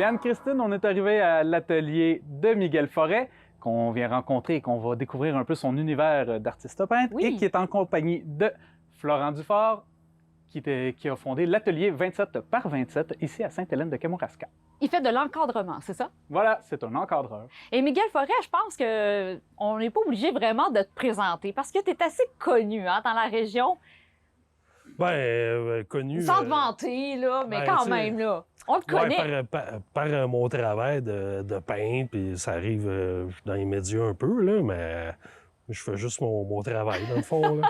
Anne-Christine, on est arrivé à l'atelier de Miguel Forêt, qu'on vient rencontrer et qu'on va découvrir un peu son univers d'artiste peintre, Oui. et qui est en compagnie de Florent Dufort, qui a fondé l'atelier 27 par 27 ici à Sainte-Hélène-de-Kamouraska. Il fait de l'encadrement, c'est ça? Voilà, c'est un encadreur. Et Miguel Forêt, je pense qu'on n'est pas obligé vraiment de te présenter parce que tu es assez connu dans la région. Connu. Sans te vanter, là, mais quand même, là. On te connaît. Par mon travail de peintre, puis ça arrive dans les médias un peu, là, mais je fais juste mon travail, dans le fond. Là.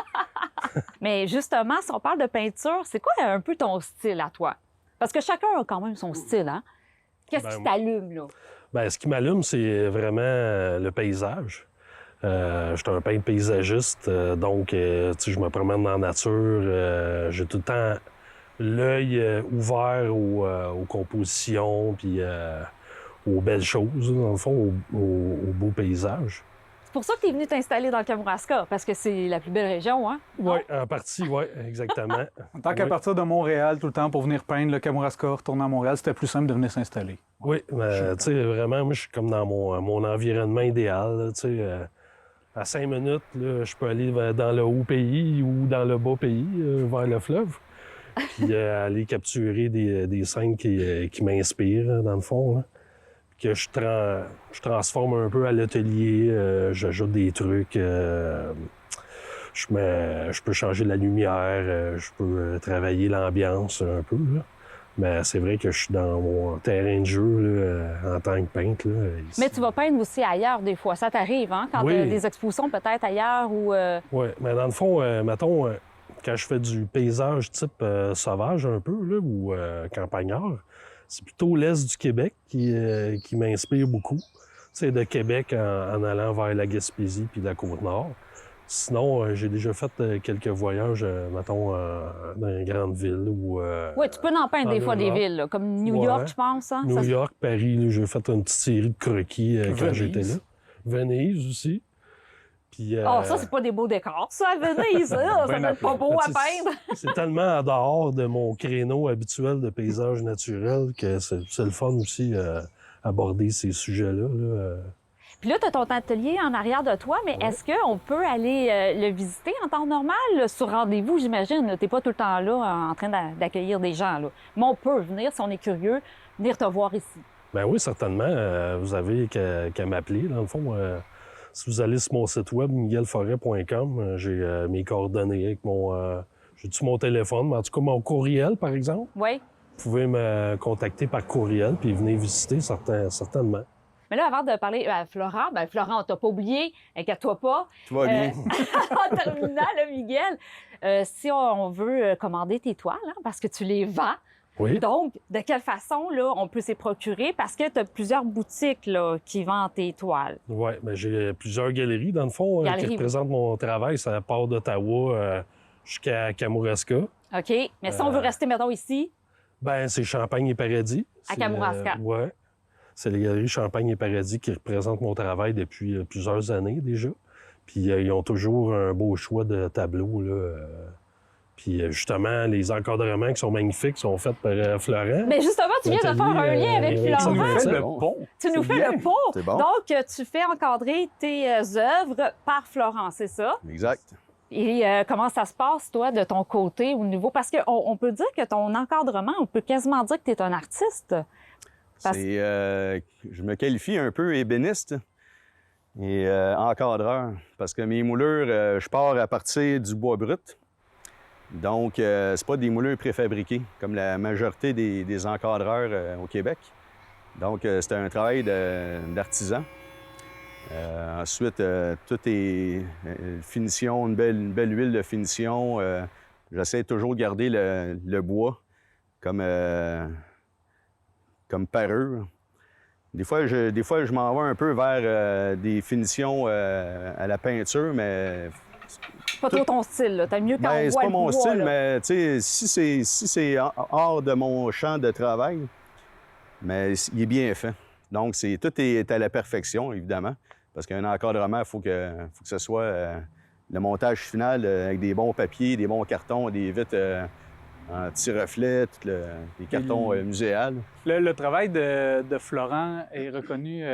Mais justement, si on parle de peinture, c'est quoi un peu ton style à toi? Parce que chacun a quand même son style, hein? Qu'est-ce qui t'allume, là? Ce qui m'allume, c'est vraiment le paysage. Je suis un peintre paysagiste, donc je me promène dans la nature. J'ai tout le temps l'œil ouvert aux compositions, puis aux belles choses, dans le fond, aux beaux paysages. C'est pour ça que tu es venu t'installer dans le Kamouraska, parce que c'est la plus belle région, hein? Oui, en partie, oui, exactement. Tant qu'à partir de Montréal tout le temps pour venir peindre le Kamouraska, retourner à Montréal, c'était plus simple de venir s'installer. Oui, mais tu sais, vraiment, moi, je suis comme dans mon environnement idéal, tu sais. À 5 minutes, là, je peux aller dans le haut pays ou dans le bas pays, vers le fleuve, puis aller capturer des scènes qui m'inspirent, dans le fond, là. Que je transforme un peu à l'atelier, j'ajoute des trucs, je peux changer la lumière, je peux travailler l'ambiance un peu, là. Mais c'est vrai que je suis dans mon terrain de jeu là, en tant que peintre. Là, ici. Mais tu vas peindre aussi ailleurs des fois, ça t'arrive, hein? Quand tu as des expositions peut-être ailleurs ou... Oui, mais dans le fond, mettons, quand je fais du paysage type sauvage un peu, là, ou campagnard, c'est plutôt l'Est du Québec qui m'inspire beaucoup. C'est de Québec en allant vers la Gaspésie puis la Côte-Nord. Sinon, j'ai déjà fait quelques voyages, mettons, dans une grande ville. Oui, tu peux en peindre des fois des villes, là, comme New York, je pense. Hein? New York, Paris, là, j'ai fait une petite série de croquis quand j'étais là. Venise aussi. Puis, ça, c'est pas des beaux décors, ça, à Venise. Ça doit être pas beau à peindre. C'est tellement en dehors de mon créneau habituel de paysage naturel que c'est le fun aussi aborder ces sujets-là. Là. Puis là, tu as ton atelier en arrière de toi, mais est-ce qu'on peut aller le visiter en temps normal, sur rendez-vous, j'imagine? Tu n'es pas tout le temps là en train d'accueillir des gens. Là. Mais on peut venir, si on est curieux, venir te voir ici. Bien oui, certainement. Vous avez qu'à m'appeler, dans le fond. Si vous allez sur mon site web, miguelforêt.com, j'ai mes coordonnées avec j'ai-tu mon téléphone, mais en tout cas mon courriel, par exemple. Oui. Vous pouvez me contacter par courriel puis venir visiter, certainement. Mais là, avant de parler à Florent, Florent, on t'a pas oublié, inquiète-toi pas. Tout va bien. En terminant, là, Miguel, si on veut commander tes toiles, hein, parce que tu les vends, oui. Donc, de quelle façon, là, on peut s'y procurer? Parce que tu as plusieurs boutiques, là, qui vendent tes toiles. Oui, j'ai plusieurs galeries, dans le fond, qui représentent mon travail. Ça part d'Ottawa jusqu'à Kamouraska. OK. Mais si on veut rester, mettons, ici? C'est Champagne et Paradis. À Kamouraska. Oui. C'est les galeries Champagne et Paradis qui représentent mon travail depuis plusieurs années déjà. Puis ils ont toujours un beau choix de tableaux, là. Puis justement, les encadrements qui sont magnifiques sont faits par Florent. Mais justement, tu viens de faire un lien avec Florent. Tu nous fais le pont. Tu nous fais le pont. C'est bon. Donc, tu fais encadrer tes œuvres par Florent, c'est ça? Exact. Et comment ça se passe, toi, de ton côté, au niveau... Parce qu'on peut dire que ton encadrement, on peut quasiment dire que tu es un artiste. Je me qualifie un peu ébéniste et encadreur. Parce que mes moulures, je pars à partir du bois brut. Donc, c'est pas des moulures préfabriquées, comme la majorité des encadreurs au Québec. Donc, c'est un travail d'artisan. Ensuite, tout est finition, une belle huile de finition. J'essaie toujours de garder le bois comme parure. Des fois, je m'en vais un peu vers des finitions à la peinture, mais... Pas trop ton style, là. T'as mieux quand on voit c'est pas le mon bois, style, là. mais tu sais, si c'est hors de mon champ de travail, mais il est bien fait. Donc, tout est à la perfection, évidemment, parce qu'un encadrement, il faut que ce soit le montage final avec des bons papiers, des bons cartons, des vitres en petits reflets, tous les cartons muséales. Le travail de Florent est reconnu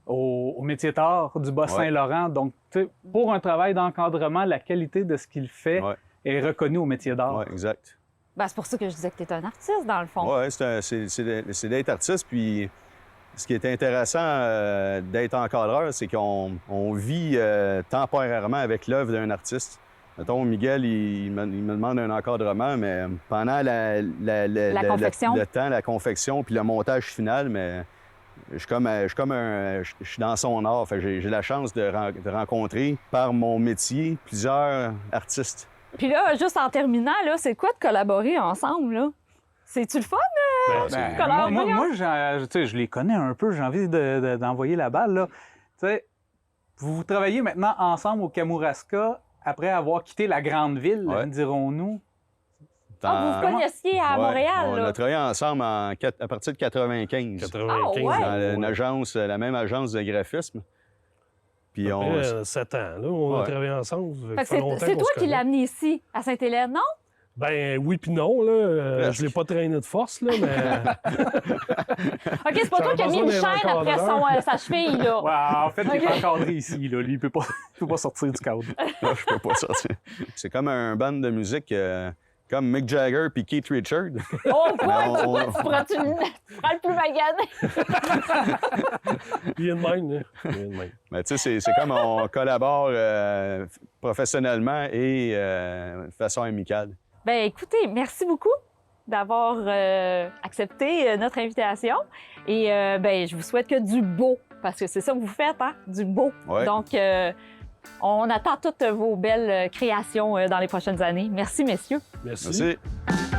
au métier d'art du Bas-Saint-Laurent. Donc, tu sais, pour un travail d'encadrement, la qualité de ce qu'il fait est reconnue au métier d'art. Oui, exact. Ben, c'est pour ça que je disais que tu es un artiste, dans le fond. Oui, c'est d'être artiste. Puis, ce qui est intéressant d'être encadreur, c'est qu'on vit temporairement avec l'œuvre d'un artiste. Mettons, Miguel, il me demande un encadrement, mais pendant le temps, la confection, puis le montage final, mais je suis dans son art. Fait que j'ai la chance de rencontrer, par mon métier, plusieurs artistes. Puis là, juste en terminant, là, c'est quoi de collaborer ensemble, là? C'est-tu le fun, collaborer? Moi je les connais un peu, j'ai envie d'envoyer la balle, là. Tu sais, vous travaillez maintenant ensemble au Kamouraska après avoir quitté la grande ville, dirons-nous. Ah, vous vous connaissiez à Montréal, on là? a travaillé ensemble à partir de 95. 95, Ah, la même agence de graphisme. Puis Après 7 ans, là, on a travaillé ensemble. Fait que c'est toi qui l'as amené ici, à Sainte-Hélène, non? Ben oui puis non, là. Je l'ai pas traîné de force, là, mais... OK, c'est pas toi qui as mis une chaîne après sa cheville, là. Ouais, en fait, il est encadré ici, là. Lui, il peut pas sortir du cadre. Non, je peux pas sortir. C'est comme un band de musique comme Mick Jagger puis Keith Richards. Oh, quoi? Tu prends le plus magané? Il est de même, là. Il est de même. Mais tu sais, c'est comme on collabore professionnellement et de façon amicale. Bien, écoutez, merci beaucoup d'avoir accepté notre invitation. Et ben, je vous souhaite que du beau, parce que c'est ça que vous faites, hein? Du beau. Ouais. Donc, on attend toutes vos belles créations dans les prochaines années. Merci, messieurs. Merci. Merci.